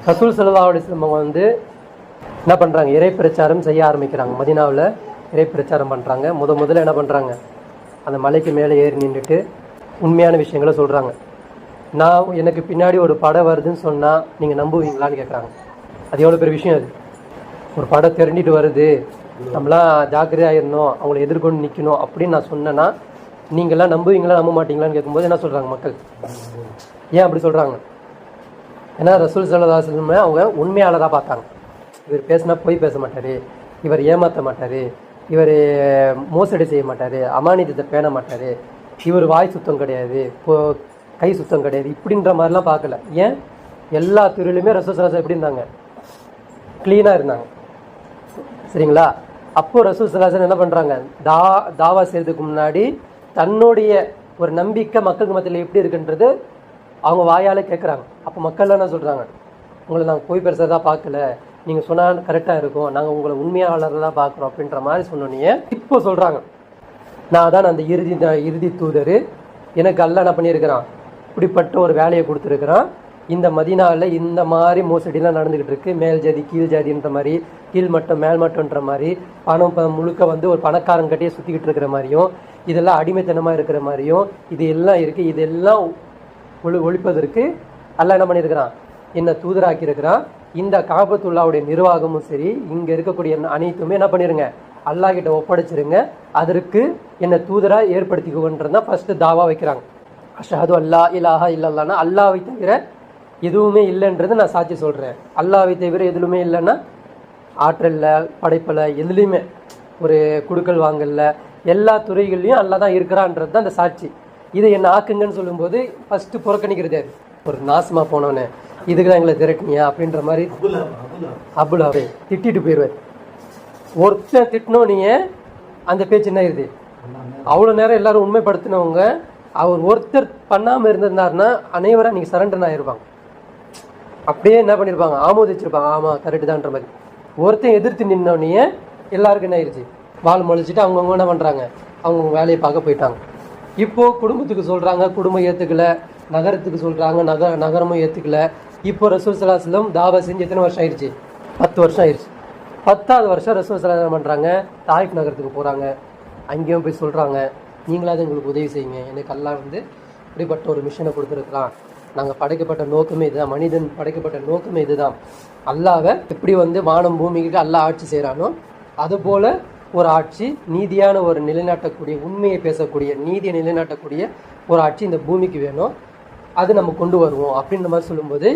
ரசூல் ஸல்லல்லாஹு அலைஹி வஸல்லம் வந்து என்ன பண்ணுறாங்க, இறை பிரச்சாரம் செய்ய ஆரம்பிக்கிறாங்க. மதீனாவில் இறை பிரச்சாரம் பண்ணுறாங்க. முதல்ல என்ன பண்ணுறாங்க, அந்த மலைக்கு மேலே ஏறி நின்றுட்டு உண்மையான விஷயங்களை சொல்கிறாங்க. நான் எனக்கு பின்னாடி ஒரு படம் வருதுன்னு சொன்னால் நீங்கள் நம்புவீங்களான்னு கேட்குறாங்க. அது எவ்வளோ பெரிய விஷயம். அது ஒரு படம் திரண்டிட்டு வருது, நம்மளாம் ஜாக்கிரதையாக இருந்தோம், அவங்கள எதிர்கொண்டு நிற்கணும் அப்படின்னு நான் சொன்னேன்னா நீங்கள்லாம் நம்புவீங்களா நம்ப மாட்டீங்களான்னு கேட்கும்போது என்ன சொல்கிறாங்க மக்கள்? ஏன் அப்படி சொல்கிறாங்க? ஏன்னா ரசூல் ஸல்லல்லாஹு அலைஹி வஸல்லம் அவங்க உண்மையாளராக பார்த்தாங்க. இவர் பேசினா போய் பேச மாட்டார், இவர் ஏமாற்ற மாட்டார், இவர் மோசடி செய்ய மாட்டார், அமானிதத்தை பேண மாட்டார், இவர் வாய் சுத்தம் கிடையாது, கை சுத்தம் கிடையாது, இப்படின்ற மாதிரிலாம் பார்க்கல. ஏன்? எல்லா துறையிலுமே ரசூல் ஸல்லல்லாஹு அலைஹி வஸல்லம் எப்படி இருந்தாங்க? க்ளீனாக இருந்தாங்க. சரிங்களா? அப்போது ரசூல் ஸல்லல்லாஹு அலைஹி வஸல்லம் என்ன பண்ணுறாங்க, தாவா செய்கிறதுக்கு முன்னாடி தன்னுடைய ஒரு நம்பிக்கை மக்களுக்கு மத்தியில் எப்படி இருக்குன்றது அவங்க வாயால் கேட்குறாங்க. அப்போ மக்கள்லாம் என்ன சொல்கிறாங்க, உங்களை நாங்கள் போய் பேசுகிறதா பார்க்கல, நீங்கள் சொன்னால் கரெக்டாக இருக்கும், நாங்கள் உங்களை உண்மையாளர் தான் பார்க்குறோம் அப்படின்ற மாதிரி சொன்னோன்னே இப்போ சொல்கிறாங்க, நான் தான் அந்த இறுதி தூதர், எனக்கு அல்லாஹ் என்ன பண்ணியிருக்கிறான், இப்படிப்பட்ட ஒரு வேலையை கொடுத்துருக்குறான். இந்த மதீனாவில் இந்த மாதிரி மோசடிலாம் நடந்துக்கிட்டு இருக்குது. மேல் ஜாதி கீழ் ஜாதின்ற மாதிரி, கீழ் மட்டம் மேல் மட்டம்ன்ற மாதிரி, பணம் முழுக்க வந்து ஒரு பணக்காரன் கட்டியே சுற்றிக்கிட்டு இருக்கிற மாதிரியும், இதெல்லாம் அடிமைத்தனமாக இருக்கிற மாதிரியும் இது எல்லாம் இருக்குது. இதெல்லாம் ஒழிப்பதற்கு அல்லாஹ் என்ன பண்ணியிருக்கிறான், என்னை தூதராக்கி இருக்கிறான். இந்த காபத்துல்லாவுடைய நிர்வாகமும் சரி, இங்கே இருக்கக்கூடிய அனைத்துமே என்ன பண்ணிடுங்க, அல்லாஹ் கிட்ட ஒப்படைச்சிருங்க, அதற்கு என்னை தூதராக ஏற்படுத்திக்குவோன்றதான் ஃபர்ஸ்ட் தாவா வைக்கிறாங்க. அஷ்ஹது அல்லா இலாஹா இல்லல்லாஹ்னா அல்லாஹ்வை தவிர எதுவுமே இல்லைன்றது நான் சாட்சி சொல்கிறேன். அல்லாஹ்வை தவிர எதுவுமே இல்லைன்னா ஆற்றலில் படைப்பில் எதுலேயுமே ஒரு குடுக்கல் வாங்கல எல்லா துறைகள்லையும் அல்லாஹ் தான் இருக்கிறான்றது தான் அந்த சாட்சி. இதை என்ன ஆக்குங்கன்னு சொல்லும்போது ஃபஸ்ட்டு புறக்கணிக்கிறது ஒரு நாசமாக போனோன்னு, இதுக்கு தான் எங்களை திரட்டினியா அப்படின்ற மாதிரி அபுலாவே திட்டிட்டு போயிடுவார். ஒருத்தன் திட்டினோனியே அந்த பேச்சு என்ன ஆயிடுது, அவ்வளோ நேரம் எல்லாரும் உண்மைப்படுத்தினவங்க அவர் ஒருத்தர் பண்ணாமல் இருந்திருந்தாருன்னா அனைவரும் நீங்கள் சரண்டர் ஆகிருப்பாங்க. அப்படியே என்ன பண்ணியிருப்பாங்க, ஆமோதிச்சிருப்பாங்க, ஆமாம் கரெக்டு தான்ற மாதிரி. ஒருத்தன் எதிர்த்து நின்னோடனே எல்லாருக்கும் என்ன ஆயிடுச்சு, வால் முளைச்சிட்டு அவங்கவுங்க என்ன பண்ணுறாங்க, அவங்கவுங்க வேலையை பார்க்க போயிட்டாங்க. இப்போது குடும்பத்துக்கு சொல்கிறாங்க, குடும்பம் ஏற்றுக்கல, நகரத்துக்கு சொல்கிறாங்க, நகரமும் ஏற்றுக்கல. இப்போ ரசூல் ஸல்லல்லாஹு அலைஹி வஸல்லம் தாவா செஞ்சு எத்தனை வருஷம் ஆயிடுச்சு? 10 வருஷம் ஆயிடுச்சு. 10வது வருஷம் ரசூல் ஸல்லல்லாஹு அலைஹி வஸல்லம் பண்ணுறாங்க, தாயிஃப் நகரத்துக்கு போகிறாங்க. அங்கேயும் போய் சொல்கிறாங்க, நீங்களாவது எங்களுக்கு உதவி செய்யுங்க, எனக்கு அல்லாஹ் வந்து இப்படிப்பட்ட ஒரு மிஷனை கொடுத்துருக்குறான், நாங்கள் படைக்கப்பட்ட நோக்கமே இதுதான், மனிதன் படைக்கப்பட்ட நோக்கமே இதுதான், அல்லாவை எப்படி வந்து வானம் பூமிக்கு அல்லாஹ் ஆட்சி செய்கிறானோ அதுபோல் ஒரு ஆட்சி, நீதியான ஒரு நிலைநாட்டக்கூடிய, உண்மையை பேசக்கூடிய, நீதியை நிலைநாட்டக்கூடிய ஒரு ஆட்சி இந்த பூமிக்கு வேணும், அது நம்ம கொண்டு வருவோம் அப்படின்ற மாதிரி சொல்லும்போது